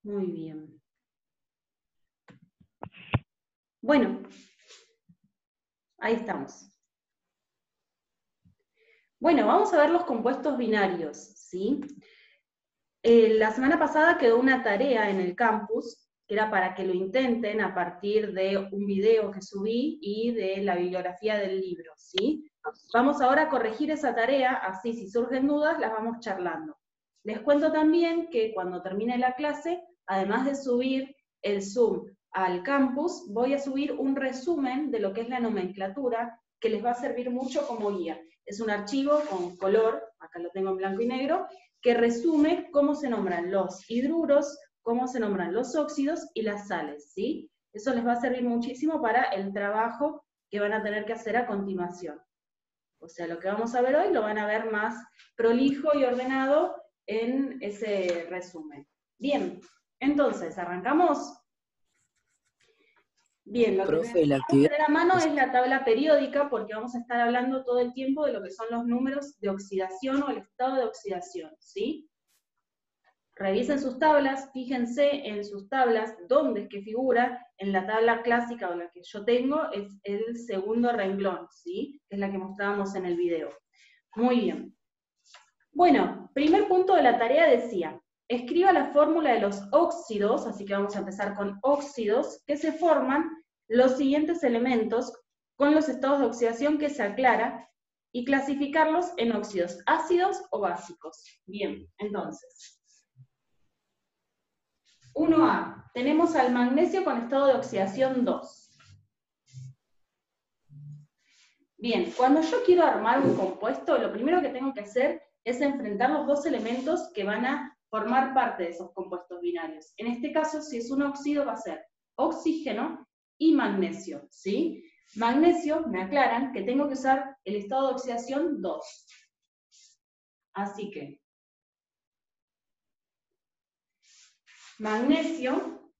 Muy bien. Bueno, ahí estamos. Bueno, vamos a ver los compuestos binarios, ¿sí? La semana pasada quedó una tarea en el campus, que era para que lo intenten a partir de un video que subí y de la bibliografía del libro, ¿sí? Vamos ahora a corregir esa tarea, así si surgen dudas las vamos charlando. Les cuento también que cuando termine la clase, además de subir el Zoom al campus, voy a subir un resumen de lo que es la nomenclatura, que les va a servir mucho como guía. Es un archivo con color, acá lo tengo en blanco y negro, que resume cómo se nombran los hidruros, cómo se nombran los óxidos y las sales, ¿sí? Eso les va a servir muchísimo para el trabajo que van a tener que hacer a continuación. O sea, lo que vamos a ver hoy lo van a ver más prolijo y ordenado en ese resumen. Bien, entonces, ¿arrancamos? Bien, lo que Profe, la necesitamos actividad... tener a mano es la tabla periódica, porque vamos a estar hablando todo el tiempo de lo que son los números de oxidación o el estado de oxidación, ¿sí? Revisen sus tablas, fíjense en sus tablas dónde es que figura. En la tabla clásica o la que yo tengo es el segundo renglón, ¿sí? Que es la que mostrábamos en el video. Muy bien. Bueno, primer punto de la tarea decía, escriba la fórmula de los óxidos, así que vamos a empezar con óxidos, que se forman los siguientes elementos con los estados de oxidación que se aclara y clasificarlos en óxidos ácidos o básicos. Bien, entonces, 1A, tenemos al magnesio con estado de oxidación 2. Bien, cuando yo quiero armar un compuesto, lo primero que tengo que hacer es enfrentar los dos elementos que van a formar parte de esos compuestos binarios. En este caso, si es un óxido, va a ser oxígeno y magnesio, ¿sí? Magnesio, me aclaran que tengo que usar el estado de oxidación 2. Así que, magnesio,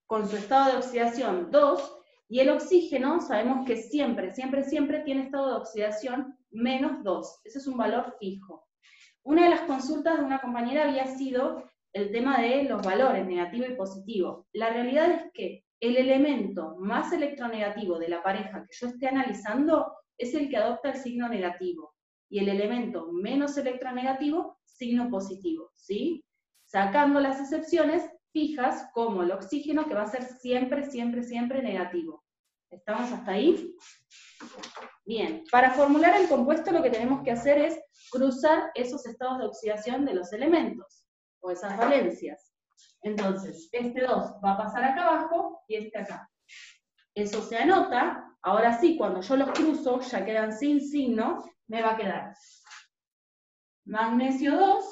con su estado de oxidación 2, y el oxígeno, sabemos que siempre, siempre, siempre tiene estado de oxidación menos 2. Ese es un valor fijo. Una de las consultas de una compañera había sido el tema de los valores, negativo y positivo. La realidad es que el elemento más electronegativo de la pareja que yo esté analizando es el que adopta el signo negativo, y el elemento menos electronegativo, signo positivo, ¿sí? Sacando las excepciones fijas, como el oxígeno, que va a ser siempre, siempre, siempre negativo. ¿Estamos hasta ahí? Bien, para formular el compuesto lo que tenemos que hacer es cruzar esos estados de oxidación de los elementos, o esas valencias. Entonces, este 2 va a pasar acá abajo y este acá. Eso se anota. Ahora sí, cuando yo los cruzo, ya quedan sin signo, me va a quedar magnesio 2,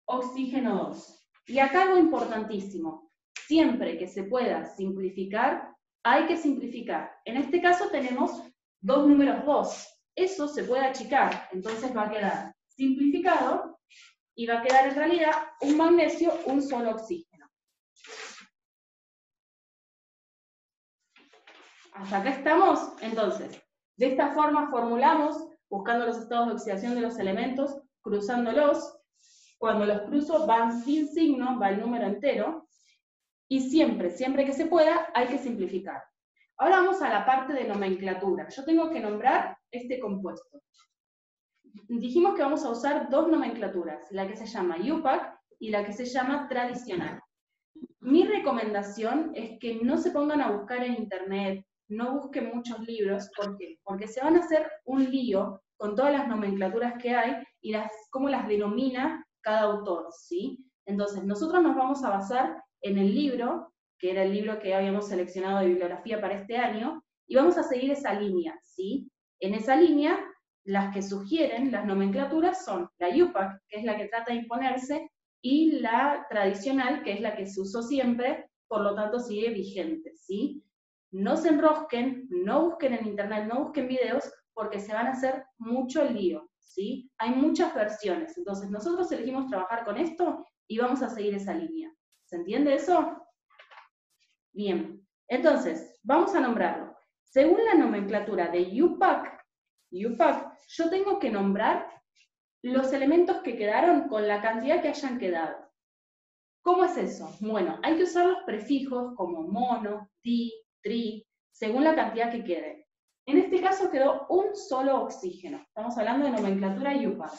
oxígeno 2. Y acá algo importantísimo, siempre que se pueda simplificar, hay que simplificar. En este caso tenemos dos números 2. Eso se puede achicar, entonces va a quedar simplificado y va a quedar en realidad un magnesio, un solo oxígeno. ¿Hasta acá estamos? Entonces, de esta forma formulamos, buscando los estados de oxidación de los elementos, cruzándolos. Cuando los cruzo van sin signo, va el número entero, y siempre, siempre que se pueda, hay que simplificar. Ahora vamos a la parte de nomenclatura. Yo tengo que nombrar este compuesto. Dijimos que vamos a usar dos nomenclaturas, la que se llama UPAC y la que se llama tradicional. Mi recomendación es que no se pongan a buscar en internet, no busquen muchos libros. ¿Por qué? Porque se van a hacer un lío con todas las nomenclaturas que hay y cómo las denomina cada autor, ¿sí? Entonces, nosotros nos vamos a basar en el libro, que era el libro que habíamos seleccionado de bibliografía para este año, y vamos a seguir esa línea, ¿sí? En esa línea, las que sugieren las nomenclaturas son la UPAC, que es la que trata de imponerse, y la tradicional, que es la que se usó siempre, por lo tanto sigue vigente, ¿sí? No se enrosquen, no busquen en internet, no busquen videos, porque se van a hacer mucho lío, ¿sí? Hay muchas versiones, entonces nosotros elegimos trabajar con esto y vamos a seguir esa línea. ¿Se entiende eso? Bien, entonces, vamos a nombrarlo. Según la nomenclatura de UPAC, yo tengo que nombrar los elementos que quedaron con la cantidad que hayan quedado. ¿Cómo es eso? Bueno, hay que usar los prefijos como mono, di, tri, según la cantidad que quede. En este caso quedó un solo oxígeno. Estamos hablando de nomenclatura IUPAC.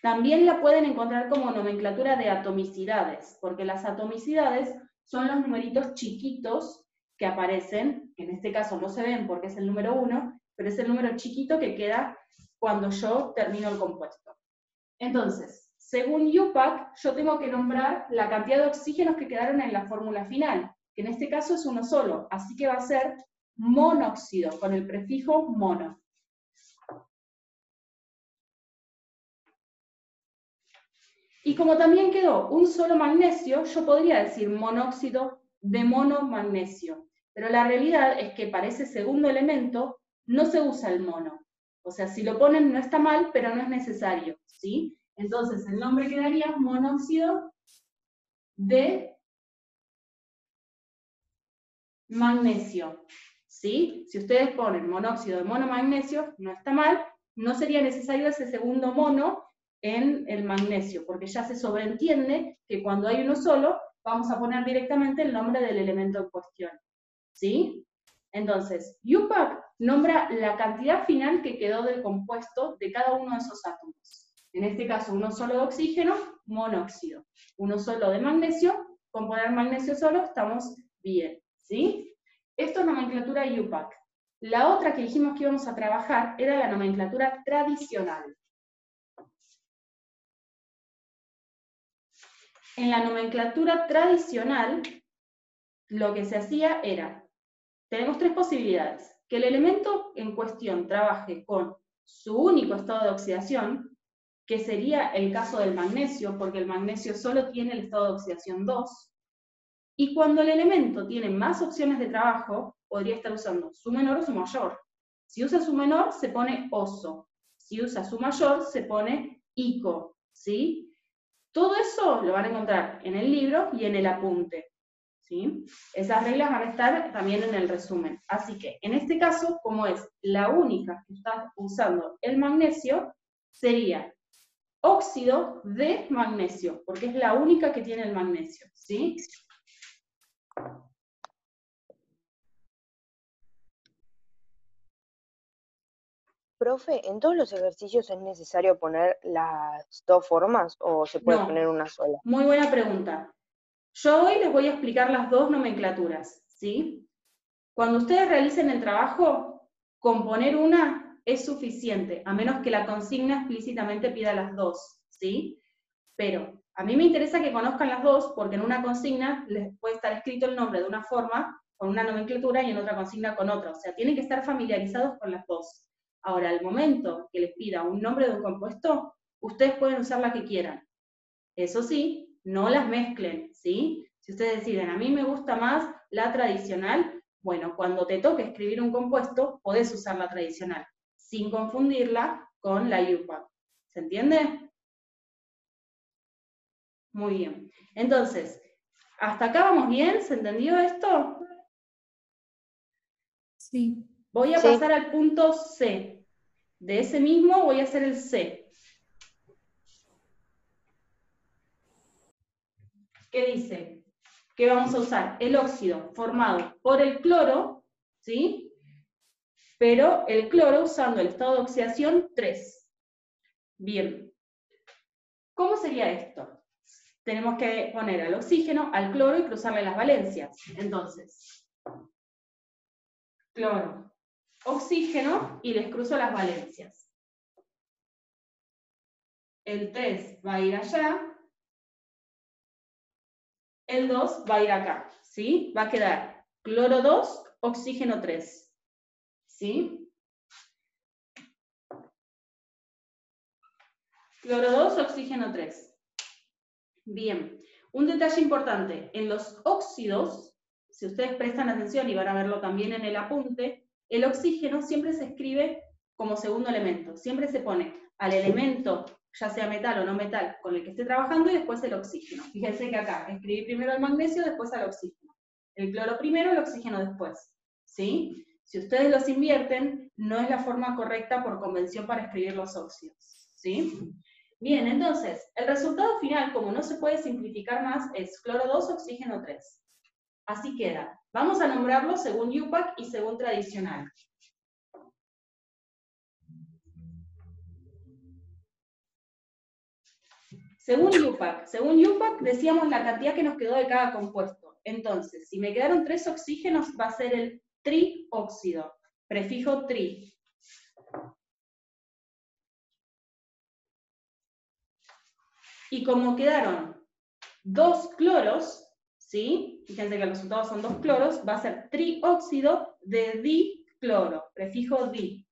También la pueden encontrar como nomenclatura de atomicidades, porque las atomicidades son los numeritos chiquitos que aparecen, que en este caso no se ven porque es el número 1, pero es el número chiquito que queda cuando yo termino el compuesto. Entonces, según IUPAC, yo tengo que nombrar la cantidad de oxígenos que quedaron en la fórmula final, que en este caso es uno solo, así que va a ser monóxido, con el prefijo mono. Y como también quedó un solo magnesio, yo podría decir monóxido de monomagnesio. Pero la realidad es que para ese segundo elemento no se usa el mono. O sea, si lo ponen no está mal, pero no es necesario, ¿sí? Entonces el nombre quedaría monóxido de magnesio, ¿sí? Si ustedes ponen monóxido de monomagnesio, no está mal, no sería necesario ese segundo mono en el magnesio, porque ya se sobreentiende que cuando hay uno solo, vamos a poner directamente el nombre del elemento en cuestión, ¿sí? Entonces, IUPAC nombra la cantidad final que quedó del compuesto de cada uno de esos átomos. En este caso, uno solo de oxígeno, monóxido. Uno solo de magnesio, con poner magnesio solo estamos bien, ¿sí? Esto es nomenclatura IUPAC. La otra que dijimos que íbamos a trabajar era la nomenclatura tradicional. En la nomenclatura tradicional, lo que se hacía era, tenemos tres posibilidades: que el elemento en cuestión trabaje con su único estado de oxidación, que sería el caso del magnesio, porque el magnesio solo tiene el estado de oxidación 2, y cuando el elemento tiene más opciones de trabajo, podría estar usando su menor o su mayor. Si usa su menor, se pone oso. Si usa su mayor, se pone ico, ¿sí? Todo eso lo van a encontrar en el libro y en el apunte, ¿sí? Esas reglas van a estar también en el resumen. Así que, en este caso, como es la única que está usando el magnesio, sería óxido de magnesio, porque es la única que tiene el magnesio, ¿sí? Profe, ¿en todos los ejercicios es necesario poner las dos formas o se puede poner No, una sola? muy buena pregunta. Yo hoy les voy a explicar las dos nomenclaturas, ¿sí? Cuando ustedes realicen el trabajo, con poner una es suficiente, a menos que la consigna explícitamente pida las dos, ¿sí? Pero a mí me interesa que conozcan las dos, porque en una consigna les puede estar escrito el nombre de una forma, con una nomenclatura, y en otra consigna con otra. O sea, tienen que estar familiarizados con las dos. Ahora, al momento que les pida un nombre de un compuesto, ustedes pueden usar la que quieran. Eso sí, no las mezclen, ¿sí? Si ustedes deciden, a mí me gusta más la tradicional, bueno, cuando te toque escribir un compuesto, podés usar la tradicional, sin confundirla con la IUPAC. ¿Se entiende? Muy bien. Entonces, ¿hasta acá vamos bien? ¿Se entendió esto? Sí. Voy a Sí. pasar al punto C. De ese mismo voy a hacer el C. ¿Qué dice? Que vamos a usar el óxido formado por el cloro, ¿sí? Pero el cloro usando el estado de oxidación 3. Bien. ¿Cómo sería esto? Tenemos que poner al oxígeno, al cloro y cruzarle las valencias. Entonces, cloro, oxígeno y les cruzo las valencias. El 3 va a ir allá, el 2 va a ir acá, ¿sí? Va a quedar cloro 2, oxígeno 3, ¿sí? Cloro 2, oxígeno 3. Bien, un detalle importante, en los óxidos, si ustedes prestan atención y van a verlo también en el apunte, el oxígeno siempre se escribe como segundo elemento, siempre se pone al elemento, ya sea metal o no metal, con el que esté trabajando y después el oxígeno. Fíjense que acá escribí primero el magnesio, después al oxígeno. El cloro primero, el oxígeno después, ¿sí? Si ustedes los invierten, no es la forma correcta por convención para escribir los óxidos, ¿sí? Bien, entonces, el resultado final, como no se puede simplificar más, es cloro 2, oxígeno 3. Así queda. Vamos a nombrarlo según UPAC y según tradicional. Según UPAC decíamos la cantidad que nos quedó de cada compuesto. Entonces, si me quedaron 3 oxígenos, va a ser el trióxido, prefijo tri. Y como quedaron 2 cloros, ¿sí? Fíjense que los resultados son 2 cloros, va a ser trióxido de dicloro, prefijo di.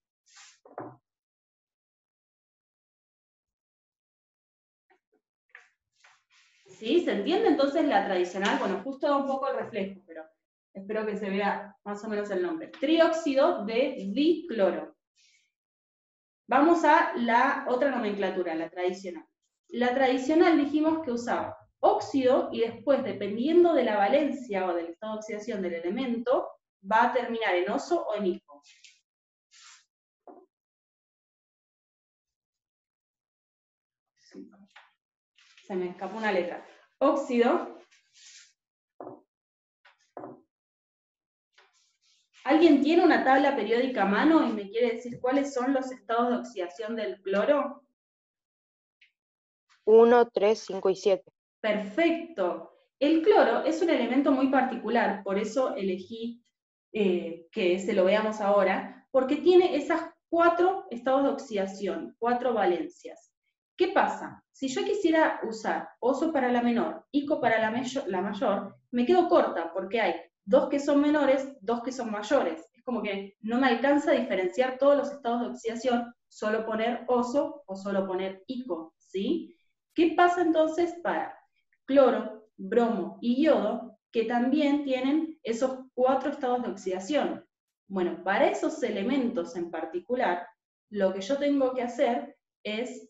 ¿Sí? ¿Se entiende entonces la tradicional? Bueno, justo da un poco el reflejo, pero espero que se vea más o menos el nombre. Trióxido de dicloro. Vamos a la otra nomenclatura, la tradicional. La tradicional dijimos que usaba óxido y después, dependiendo de la valencia o del estado de oxidación del elemento, va a terminar en oso o en hipo. Se me escapó una letra. Óxido. ¿Alguien tiene una tabla periódica a mano y me quiere decir cuáles son los estados de oxidación del cloro? 1, 3, 5 y 7. Perfecto. El cloro es un elemento muy particular, por eso elegí que se lo veamos ahora, porque tiene esas 4 estados de oxidación, 4 valencias. ¿Qué pasa? Si yo quisiera usar oso para la menor, ico para la mayor, me quedo corta, porque hay 2 que son menores, 2 que son mayores. Es como que no me alcanza a diferenciar todos los estados de oxidación, solo poner oso o solo poner ico, ¿sí? ¿Qué pasa entonces para cloro, bromo y yodo, que también tienen esos 4 estados de oxidación? Bueno, para esos elementos en particular, lo que yo tengo que hacer es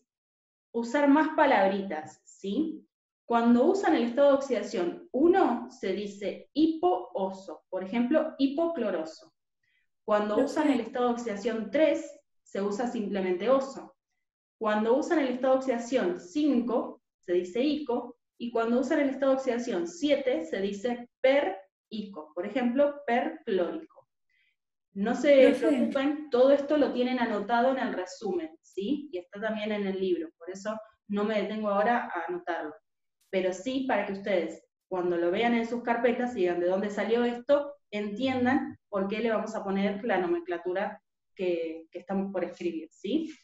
usar más palabritas, ¿sí? Cuando usan el estado de oxidación 1, se dice hipooso, por ejemplo, hipocloroso. Cuando usan el estado de oxidación 3, se usa simplemente oso. Cuando usan el estado de oxidación 5, se dice ico, y cuando usan el estado de oxidación 7, se dice perico, por ejemplo, perclórico. No se preocupen, todo esto lo tienen anotado en el resumen, ¿sí? Y está también en el libro, por eso no me detengo ahora a anotarlo. Pero sí, para que ustedes, cuando lo vean en sus carpetas y digan de dónde salió esto, entiendan por qué le vamos a poner la nomenclatura que estamos por escribir, ¿sí?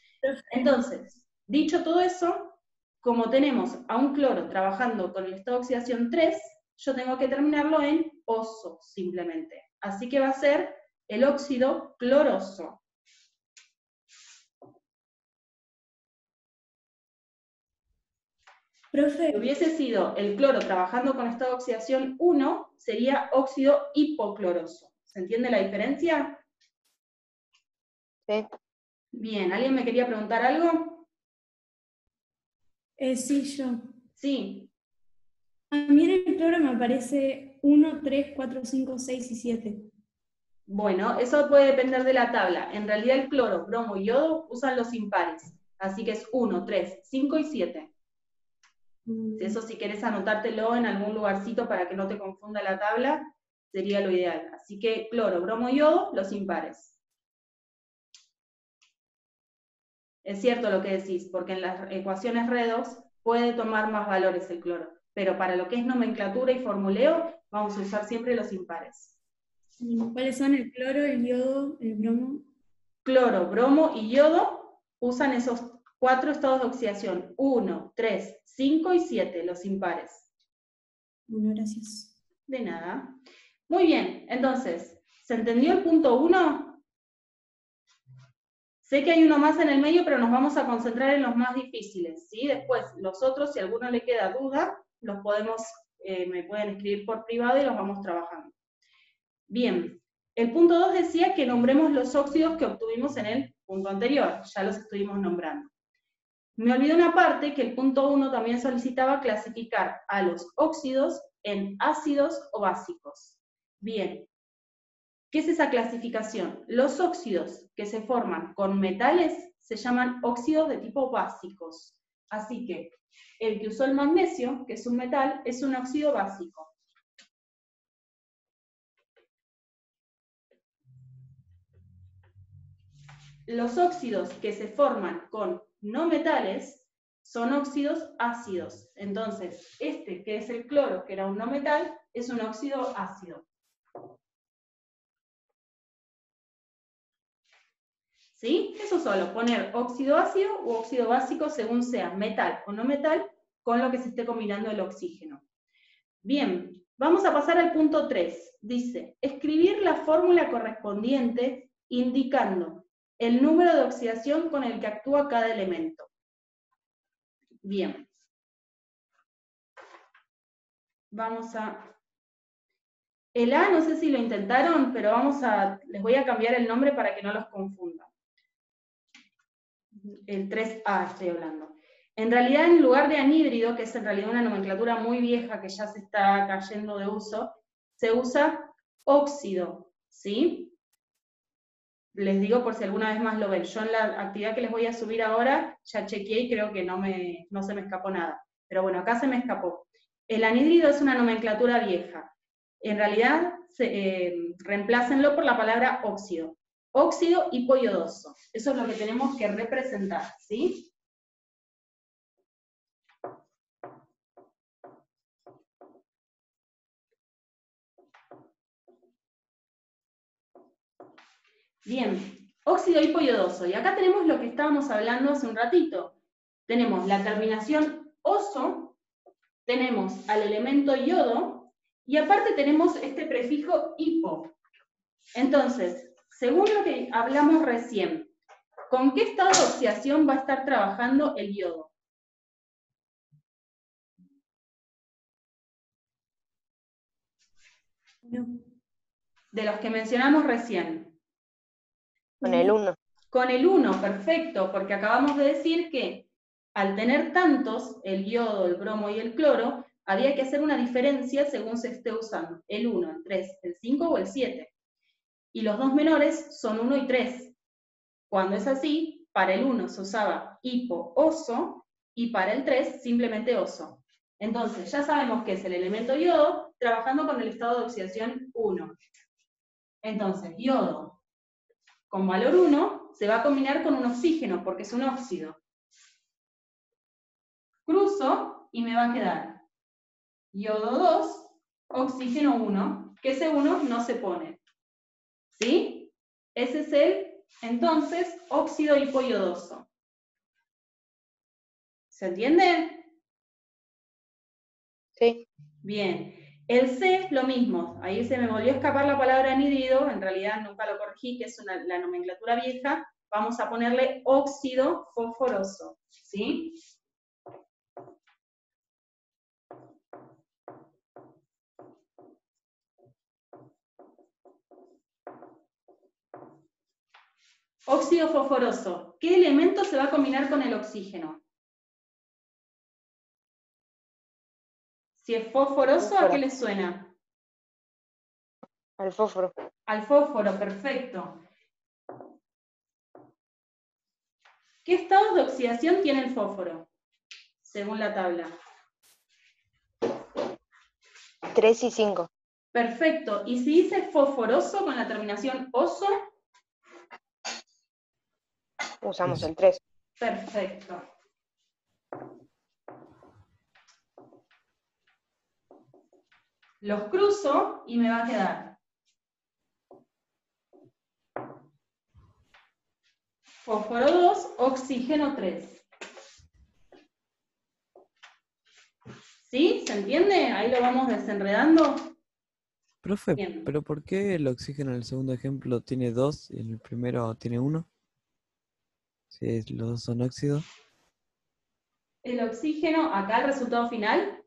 Entonces, dicho todo eso, como tenemos a un cloro trabajando con el estado de oxidación 3, yo tengo que terminarlo en oso, simplemente. Así que va a ser el óxido cloroso. Profe. Si hubiese sido el cloro trabajando con estado de oxidación 1, sería óxido hipocloroso. ¿Se entiende la diferencia? Sí. Bien, ¿alguien me quería preguntar algo? Sí, yo. Sí. A mí en el cloro me aparece 1, 3, 4, 5, 6 y 7. Bueno, eso puede depender de la tabla. En realidad el cloro, bromo y yodo usan los impares. Así que es 1, 3, 5 y 7. Eso si querés anotártelo en algún lugarcito para que no te confunda la tabla, sería lo ideal. Así que cloro, bromo y yodo, los impares. Es cierto lo que decís, porque en las ecuaciones redox puede tomar más valores el cloro, pero para lo que es nomenclatura y formuleo, vamos a usar siempre los impares. ¿Cuáles son el cloro, el yodo, el bromo? Cloro, bromo y yodo usan esos 4 estados de oxidación, 1, 3, 5 y 7, los impares. Bueno, gracias. De nada. Muy bien, entonces, ¿se entendió el punto 1? Sé que hay uno más en el medio, pero nos vamos a concentrar en los más difíciles, ¿sí? Después, los otros, si a alguno le queda duda, los podemos, me pueden escribir por privado y los vamos trabajando. Bien, el punto 2 decía que nombremos los óxidos que obtuvimos en el punto anterior, ya los estuvimos nombrando. Me olvidé una parte, que el punto 1 también solicitaba clasificar a los óxidos en ácidos o básicos. Bien, ¿qué es esa clasificación? Los óxidos que se forman con metales se llaman óxidos de tipo básicos. Así que el que usó el magnesio, que es un metal, es un óxido básico. Los óxidos que se forman con no metales son óxidos ácidos. Entonces, este que es el cloro, que era un no metal, es un óxido ácido. ¿Sí? Eso solo, poner óxido ácido u óxido básico según sea metal o no metal, con lo que se esté combinando el oxígeno. Bien, vamos a pasar al punto 3. Dice, escribir la fórmula correspondiente indicando el número de oxidación con el que actúa cada elemento. Bien. Vamos a... El A, no sé si lo intentaron, pero les voy a cambiar el nombre para que no los confunda. El 3A estoy hablando. En realidad, en lugar de anhídrido, que es en realidad una nomenclatura muy vieja que ya se está cayendo de uso, se usa óxido, ¿sí? Les digo por si alguna vez más lo ven. Yo en la actividad que les voy a subir ahora, ya chequeé y creo que no se me escapó nada. Pero bueno, acá se me escapó. El anhídrido es una nomenclatura vieja. En realidad, reemplácenlo por la palabra óxido. Óxido hipoyodoso. Eso es lo que tenemos que representar, ¿sí? Bien, óxido hipoyodoso. Y acá tenemos lo que estábamos hablando hace un ratito. Tenemos la terminación oso, tenemos al elemento yodo, y aparte tenemos este prefijo hipo. Entonces, según lo que hablamos recién, ¿con qué estado de oxidación va a estar trabajando el yodo? No. De los que mencionamos recién. Con el 1. Con el 1, perfecto, porque acabamos de decir que al tener tantos, el yodo, el bromo y el cloro, había que hacer una diferencia según se esté usando. El 1, el 3, el 5 o el 7. Y los dos menores son 1 y 3. Cuando es así, para el 1 se usaba hipo, oso, y para el 3 simplemente oso. Entonces, ya sabemos que es el elemento yodo trabajando con el estado de oxidación 1. Entonces, yodo con valor 1 se va a combinar con un oxígeno, porque es un óxido. Cruzo y me va a quedar yodo 2, oxígeno 1, que ese 1 no se pone. ¿Sí? Ese es el, entonces, óxido hipoyodoso. ¿Se entiende? Sí. Bien. El C, lo mismo. Ahí se me volvió a escapar la palabra anhídrido, en realidad nunca lo corregí, que es la nomenclatura vieja. Vamos a ponerle óxido fosforoso. ¿Sí? Óxido fosforoso. ¿Qué elemento se va a combinar con el oxígeno? Si es fosforoso, ¿a qué le suena? Al fósforo. Al fósforo, perfecto. ¿Qué estados de oxidación tiene el fósforo? Según la tabla. 3 y 5. Perfecto. ¿Y si dice fosforoso con la terminación oso? Usamos el 3. Perfecto. Los cruzo y me va a quedar fósforo 2, oxígeno 3. ¿Sí? ¿Se entiende? Ahí lo vamos desenredando. Profe, Bien. ¿pero por qué el oxígeno en el segundo ejemplo tiene 2 y en el primero tiene 1? Si los dos son óxidos. El oxígeno, acá el resultado final.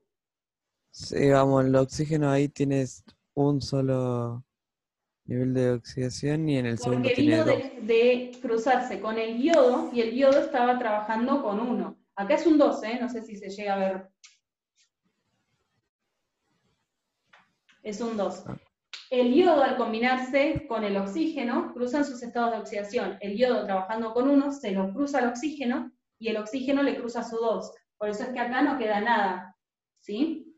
Sí, vamos, el oxígeno ahí tienes un solo nivel de oxidación y en el segundo Porque tiene vino 2. de cruzarse con el yodo y el yodo estaba trabajando con 1. Acá es un 2, no sé si se llega a ver. Es un 2. Ah. El yodo, al combinarse con el oxígeno, cruzan sus estados de oxidación. El yodo trabajando con 1 se lo cruza al oxígeno y el oxígeno le cruza su 2. Por eso es que acá no queda nada, ¿sí?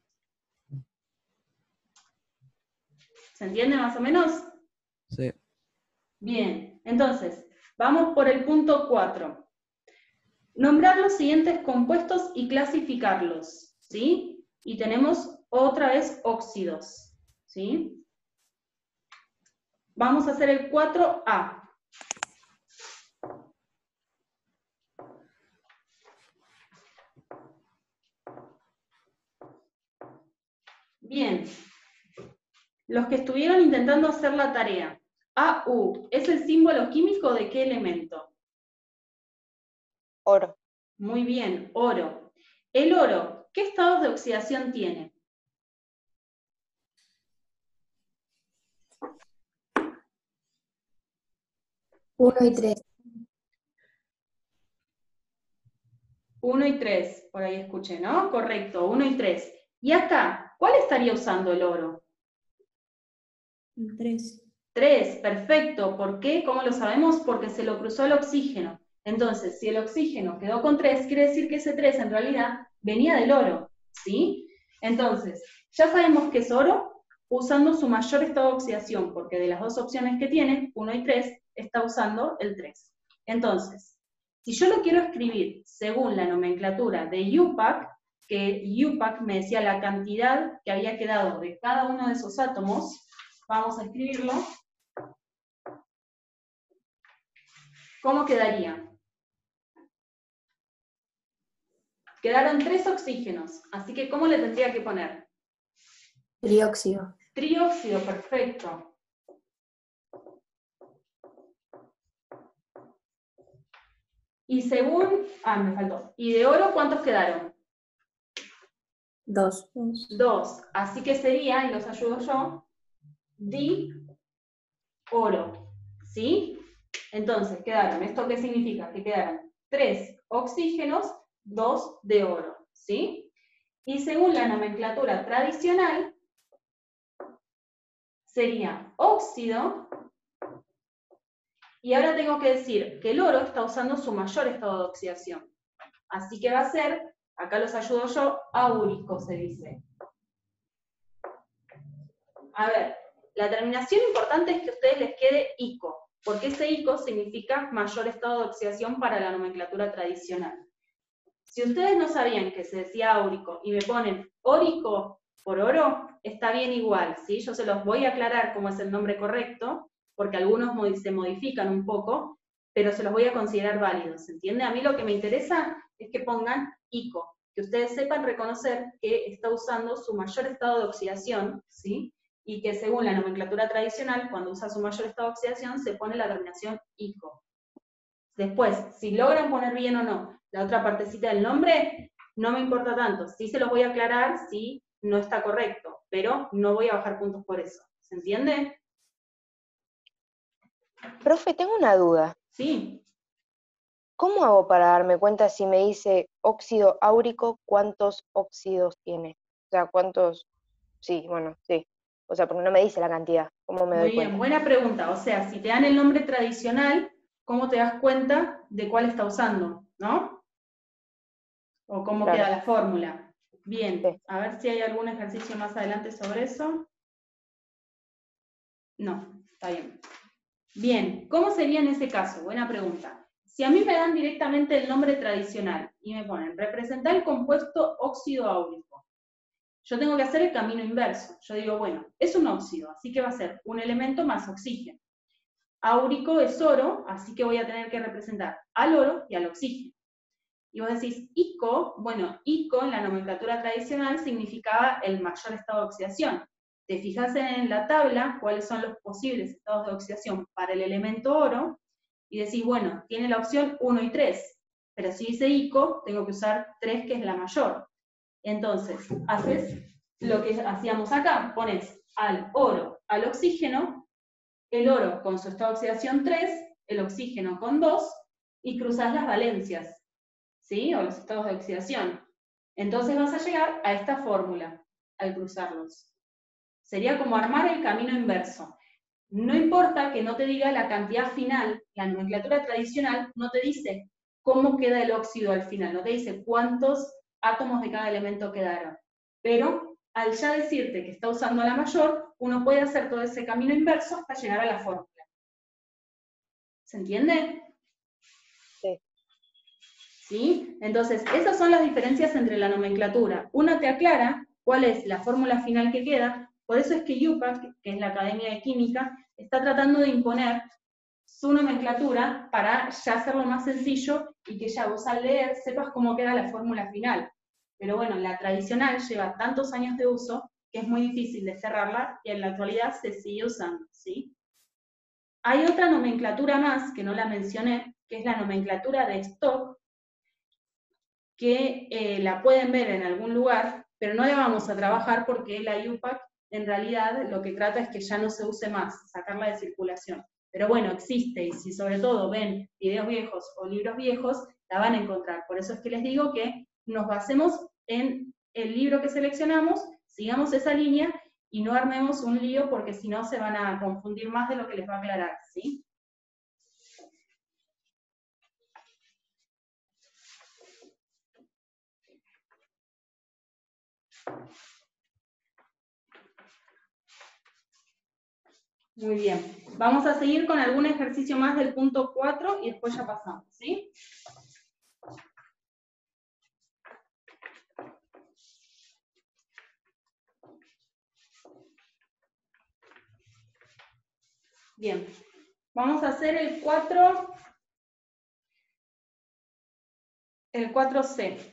¿Se entiende más o menos? Sí. Bien, entonces, vamos por el punto 4. Nombrar los siguientes compuestos y clasificarlos, ¿sí? Y tenemos otra vez óxidos, ¿sí? Vamos a hacer el 4A. Bien, los que estuvieron intentando hacer la tarea. AU, ¿es el símbolo químico de qué elemento? Oro. Muy bien, oro. El oro, ¿qué estados de oxidación tiene? Uno y 3. 1 y 3, por ahí escuché, ¿no? Correcto, 1 y 3. Y acá, ¿cuál estaría usando el oro? El 3. 3, perfecto. ¿Por qué? ¿Cómo lo sabemos? Porque se lo cruzó el oxígeno. Entonces, si el oxígeno quedó con 3, quiere decir que ese 3 en realidad venía del oro, ¿sí? Entonces, ya sabemos que es oro usando su mayor estado de oxidación, porque de las dos opciones que tiene, 1 y 3, está usando el 3. Entonces, si yo lo quiero escribir según la nomenclatura de UPAC, que UPAC me decía la cantidad que había quedado de cada uno de esos átomos, vamos a escribirlo. ¿Cómo quedaría? Quedaron 3 oxígenos, así que ¿cómo le tendría que poner? Trióxido. Trióxido, perfecto. Y según, me faltó. ¿Y de oro cuántos quedaron? 2. 2. Así que sería, y los ayudo yo, di-oro. ¿Sí? Entonces, quedaron, ¿esto qué significa? Que quedaron 3 oxígenos, 2 de oro. ¿Sí? Y según la nomenclatura tradicional, sería óxido, y ahora tengo que decir que el oro está usando su mayor estado de oxidación. Así que va a ser, acá los ayudo yo, áurico se dice. A ver, la terminación importante es que a ustedes les quede ico, porque ese ico significa mayor estado de oxidación para la nomenclatura tradicional. Si ustedes no sabían que se decía áurico y me ponen órico por oro, está bien igual, ¿sí? Yo se los voy a aclarar cómo es el nombre correcto, porque algunos se modifican un poco, pero se los voy a considerar válidos, ¿entiende? A mí lo que me interesa es que pongan ico, que ustedes sepan reconocer que está usando su mayor estado de oxidación, ¿sí? Y que según la nomenclatura tradicional, cuando usa su mayor estado de oxidación, se pone la terminación ico. Después, si logran poner bien o no la otra partecita del nombre, no me importa tanto. Sí se los voy a aclarar si no está correcto, pero no voy a bajar puntos por eso. ¿Se entiende? Profe, tengo una duda. Sí. ¿Cómo hago para darme cuenta si me dice óxido áurico, cuántos óxidos tiene? O sea, cuántos... Sí, bueno, sí. O sea, porque no me dice la cantidad. ¿Cómo me Muy doy bien, cuenta? buena pregunta. O sea, si te dan el nombre tradicional, ¿cómo te das cuenta de cuál está usando? ¿No? O cómo Claro. queda la fórmula. Bien, Sí. a ver si hay algún ejercicio más adelante sobre eso. No, está bien. Bien, ¿cómo sería en ese caso? Buena pregunta. Si a mí me dan directamente el nombre tradicional y me ponen representar el compuesto óxido áurico, yo tengo que hacer el camino inverso. Yo digo, bueno, es un óxido, así que va a ser un elemento más oxígeno. Áurico es oro, así que voy a tener que representar al oro y al oxígeno. Y vos decís, ico, bueno, ico en la nomenclatura tradicional significaba el mayor estado de oxidación. Te fijas en la tabla cuáles son los posibles estados de oxidación para el elemento oro, y decís, bueno, tiene la opción 1 y 3, pero si dice ico, tengo que usar 3, que es la mayor. Entonces, haces lo que hacíamos acá, pones al oro, al oxígeno, el oro con su estado de oxidación 3, el oxígeno con 2, y cruzás las valencias, ¿sí? O los estados de oxidación. Entonces vas a llegar a esta fórmula, al cruzarlos. Sería como armar el camino inverso. No importa que no te diga la cantidad final, la nomenclatura tradicional no te dice cómo queda el óxido al final, no te dice cuántos átomos de cada elemento quedaron. Pero al ya decirte que está usando la mayor, uno puede hacer todo ese camino inverso hasta llegar a la fórmula. ¿Se entiende? Sí. ¿Sí? Entonces, esas son las diferencias entre la nomenclatura. Una te aclara cuál es la fórmula final que queda, por eso es que IUPAC, que es la Academia de Química, está tratando de imponer su nomenclatura para ya hacerlo más sencillo y que ya vos al leer sepas cómo queda la fórmula final. Pero bueno, la tradicional lleva tantos años de uso que es muy difícil de cerrarla y en la actualidad se sigue usando, ¿sí? Hay otra nomenclatura más, que no la mencioné, que es la nomenclatura de stock, que la pueden ver en algún lugar, pero no la vamos a trabajar porque la IUPAC en realidad lo que trata es que ya no se use más, sacarla de circulación. Pero bueno, existe, y si sobre todo ven videos viejos o libros viejos, la van a encontrar. Por eso es que les digo que nos basemos en el libro que seleccionamos, sigamos esa línea y no armemos un lío porque si no se van a confundir más de lo que les va a aclarar, ¿sí? Muy bien. Vamos a seguir con algún ejercicio más del punto 4 y después ya pasamos, ¿sí? Bien. Vamos a hacer el 4C.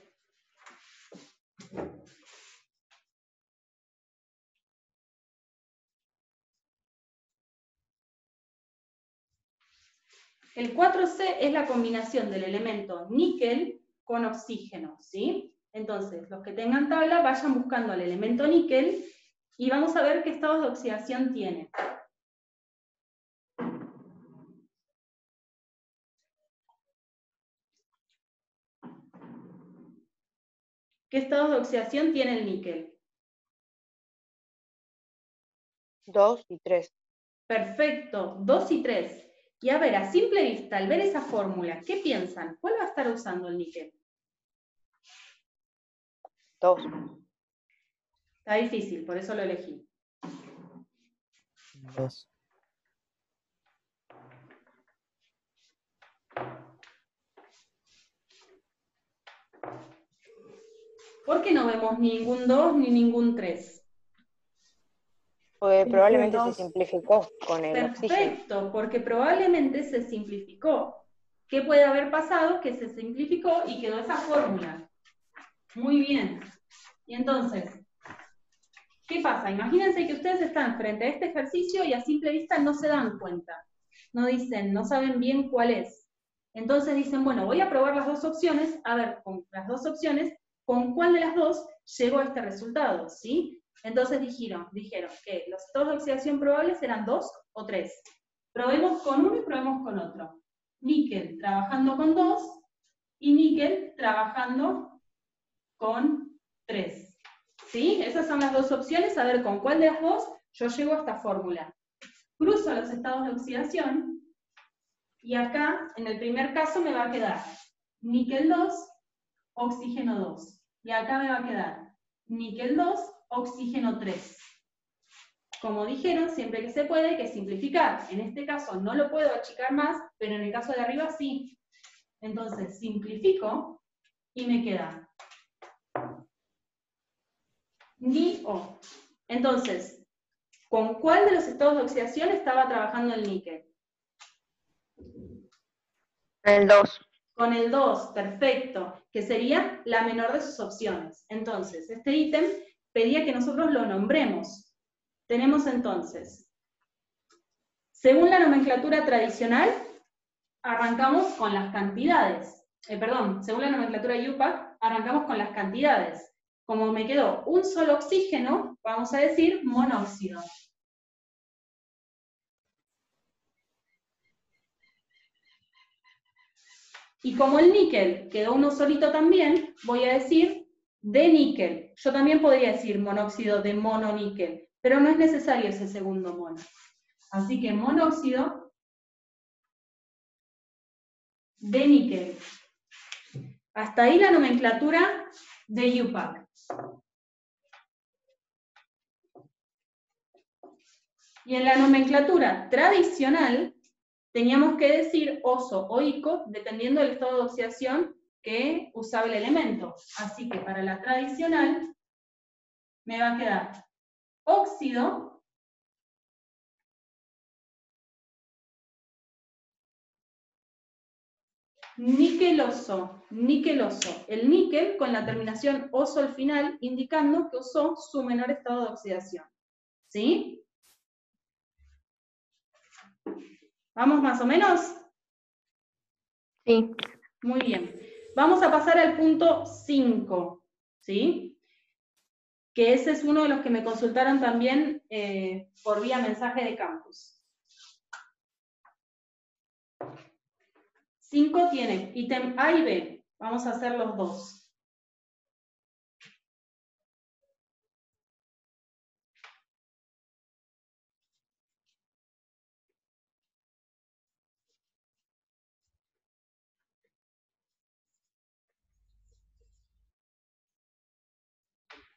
El 4C es la combinación del elemento níquel con oxígeno, ¿sí? Entonces, los que tengan tabla vayan buscando el elemento níquel y vamos a ver qué estados de oxidación tiene. ¿Qué estados de oxidación tiene el níquel? 2 y 3. Perfecto, 2 y 3. Y a ver, a simple vista, al ver esa fórmula, ¿qué piensan? ¿Cuál va a estar usando el níquel? 2. Está difícil, por eso lo elegí. 2. ¿Por qué no vemos ningún 2 ni ningún 3? Porque probablemente se 2. simplificó con el oxígeno. Perfecto, porque probablemente se simplificó. ¿Qué puede haber pasado? Que se simplificó y quedó esa fórmula. Muy bien. Y entonces, ¿qué pasa? Imagínense que ustedes están frente a este ejercicio y a simple vista no se dan cuenta. No dicen, no saben bien cuál es. Entonces dicen, bueno, voy a probar las dos opciones, a ver, con las dos opciones, ¿con cuál de las dos llego a este resultado? ¿Sí? Entonces dijeron que los estados de oxidación probables eran 2 o 3. Probemos con uno y probemos con otro. Níquel trabajando con 2 y níquel trabajando con 3. ¿Sí? Esas son las dos opciones, a ver con cuál de las dos yo llego a esta fórmula. Cruzo los estados de oxidación y acá, en el primer caso, me va a quedar níquel 2, oxígeno 2. Y acá me va a quedar níquel 2, oxígeno 3. Como dijeron, siempre que se puede hay que simplificar. En este caso no lo puedo achicar más, pero en el caso de arriba sí. Entonces simplifico y me queda NiO. Entonces, ¿con cuál de los estados de oxidación estaba trabajando el níquel? El 2. Con el 2, perfecto, que sería la menor de sus opciones. Entonces, este ítem pedía que nosotros lo nombremos. Tenemos entonces, según la nomenclatura tradicional, arrancamos con las cantidades. Según la nomenclatura IUPAC, arrancamos con las cantidades. Como me quedó un solo oxígeno, vamos a decir monóxido. Y como el níquel quedó uno solito también, voy a decir de níquel. Yo también podría decir monóxido de mononíquel, pero no es necesario ese segundo mono. Así que monóxido de níquel. Hasta ahí la nomenclatura de UPAC. Y en la nomenclatura tradicional teníamos que decir oso o ico, dependiendo del estado de oxidación que usaba el elemento. Así que para la tradicional me va a quedar óxido, níqueloso, níqueloso. El níquel con la terminación oso al final, indicando que usó su menor estado de oxidación. ¿Sí? ¿Vamos más o menos? Sí. Muy bien. Vamos a pasar al punto 5, ¿sí? Que ese es uno de los que me consultaron también por vía mensaje de campus. 5 tiene ítem A y B. Vamos a hacer los dos.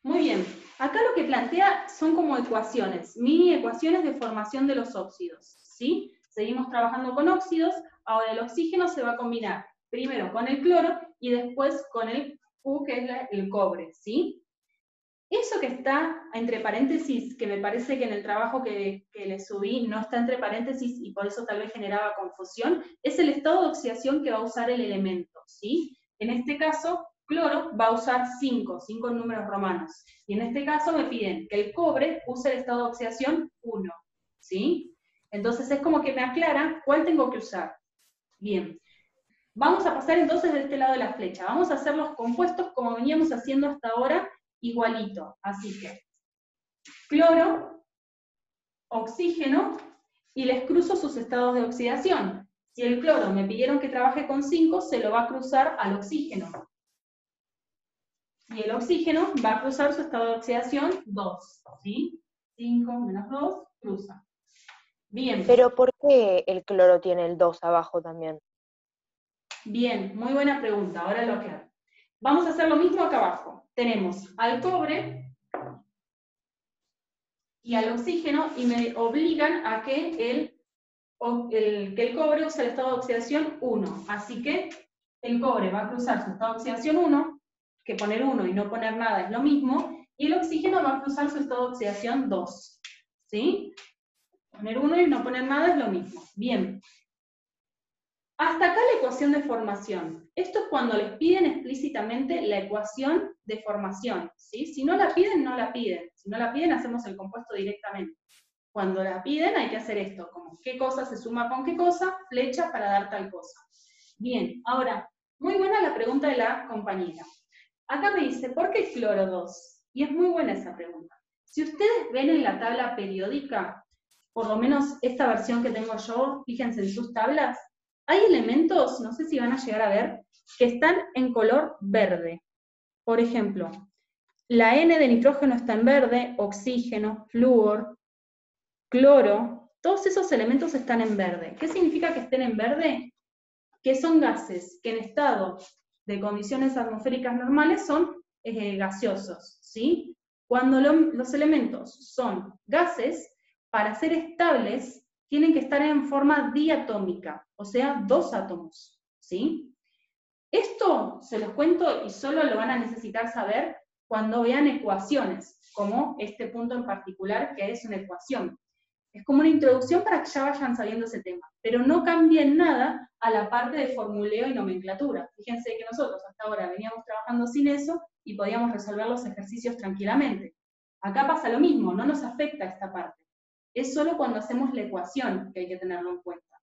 Muy bien. Acá lo que plantea son como ecuaciones, mini ecuaciones de formación de los óxidos, ¿sí? Seguimos trabajando con óxidos, ahora el oxígeno se va a combinar primero con el cloro y después con el U, que es el cobre, ¿sí? Eso que está entre paréntesis, que me parece que en el trabajo que le subí no está entre paréntesis y por eso tal vez generaba confusión, es el estado de oxidación que va a usar el elemento, ¿sí? En este caso, cloro va a usar 5 en números romanos. Y en este caso me piden que el cobre use el estado de oxidación 1, ¿sí? Entonces es como que me aclara cuál tengo que usar. Bien. Vamos a pasar entonces de este lado de la flecha. Vamos a hacer los compuestos como veníamos haciendo hasta ahora, igualito. Así que, cloro, oxígeno, y les cruzo sus estados de oxidación. Si el cloro me pidieron que trabaje con 5, se lo va a cruzar al oxígeno. Y el oxígeno va a cruzar su estado de oxidación 2, ¿sí? 5 menos 2, cruza. Bien. Pero ¿por qué el cloro tiene el 2 abajo también? Bien, muy buena pregunta, ahora lo aclaro. Vamos a hacer lo mismo acá abajo. Tenemos al cobre y al oxígeno y me obligan a que el cobre use el estado de oxidación 1. Así que el cobre va a cruzar su estado de oxidación 1, que poner 1 y no poner nada es lo mismo, y el oxígeno va a cruzar su estado de oxidación 2. ¿Sí? Poner 1 y no poner nada es lo mismo. Bien. Hasta acá la ecuación de formación. Esto es cuando les piden explícitamente la ecuación de formación, ¿sí? Si no la piden, no la piden. Si no la piden, hacemos el compuesto directamente. Cuando la piden, hay que hacer esto, como qué cosa se suma con qué cosa, flecha para dar tal cosa. Bien, ahora, muy buena la pregunta de la compañera. Acá me dice, ¿por qué cloro 2? Y es muy buena esa pregunta. Si ustedes ven en la tabla periódica, por lo menos esta versión que tengo yo, fíjense en sus tablas, hay elementos, no sé si van a llegar a ver, que están en color verde. Por ejemplo, la N de nitrógeno está en verde, oxígeno, flúor, cloro, todos esos elementos están en verde. ¿Qué significa que estén en verde? Que son gases que en estado de condiciones atmosféricas normales son gaseosos, ¿sí? Cuando los elementos son gases, para ser estables, tienen que estar en forma diatómica, o sea, 2 átomos, ¿sí? Esto se los cuento y solo lo van a necesitar saber cuando vean ecuaciones, como este punto en particular, que es una ecuación. Es como una introducción para que ya vayan sabiendo ese tema, pero no cambien nada a la parte de formuleo y nomenclatura. Fíjense que nosotros hasta ahora veníamos trabajando sin eso y podíamos resolver los ejercicios tranquilamente. Acá pasa lo mismo, no nos afecta esta parte. Es solo cuando hacemos la ecuación que hay que tenerlo en cuenta.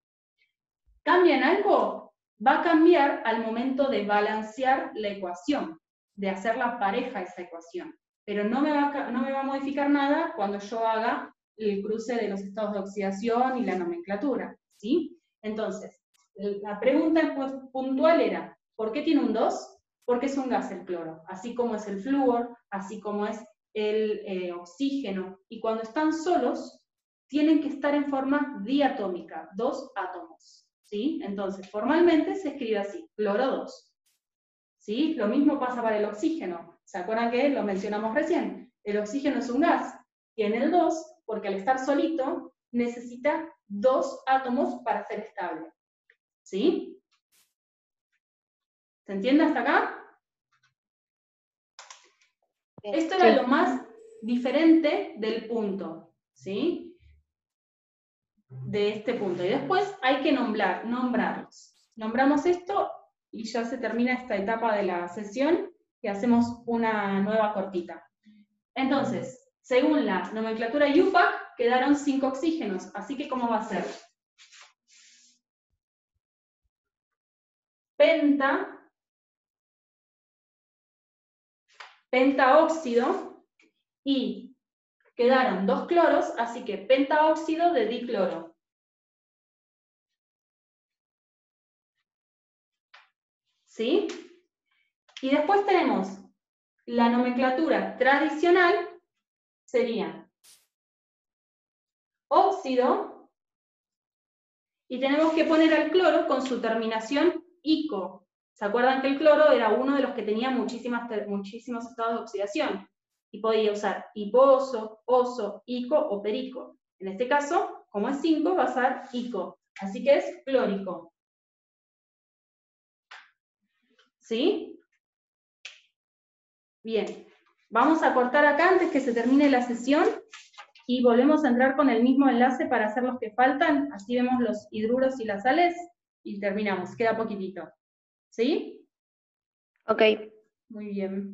¿Cambian algo? Va a cambiar al momento de balancear la ecuación, de hacer la pareja esa ecuación. Pero no me va a modificar nada cuando yo haga el cruce de los estados de oxidación y la nomenclatura, ¿sí? Entonces, la pregunta puntual era, ¿por qué tiene un 2? Porque es un gas el cloro, así como es el flúor, así como es el oxígeno, y cuando están solos, tienen que estar en forma diatómica, 2 átomos, ¿sí? Entonces, formalmente se escribe así, cloro 2. ¿sí? Lo mismo pasa para el oxígeno. ¿Se acuerdan que lo mencionamos recién? El oxígeno es un gas, tiene el 2, porque al estar solito necesita 2 átomos para ser estable. ¿Sí? ¿Se entiende hasta acá? Esto era lo más diferente del punto, ¿sí? De este punto. Y después hay que nombrarlos. Nombramos esto y ya se termina esta etapa de la sesión y hacemos una nueva cortita. Entonces, según la nomenclatura IUPAC, quedaron 5 oxígenos. Así que, ¿cómo va a ser? Pentaóxido, y quedaron 2 cloros, así que pentaóxido de dicloro. ¿Sí? Y después tenemos la nomenclatura tradicional, sería óxido, y tenemos que poner al cloro con su terminación ico. ¿Se acuerdan que el cloro era uno de los que tenía muchísimos estados de oxidación? Y podía usar hiposo, oso, ico o perico. En este caso, como es 5, va a ser ico. Así que es clórico. ¿Sí? Bien. Vamos a cortar acá antes que se termine la sesión y volvemos a entrar con el mismo enlace para hacer los que faltan. Así vemos los hidruros y las sales y terminamos. Queda poquitito. ¿Sí? Ok. Muy bien.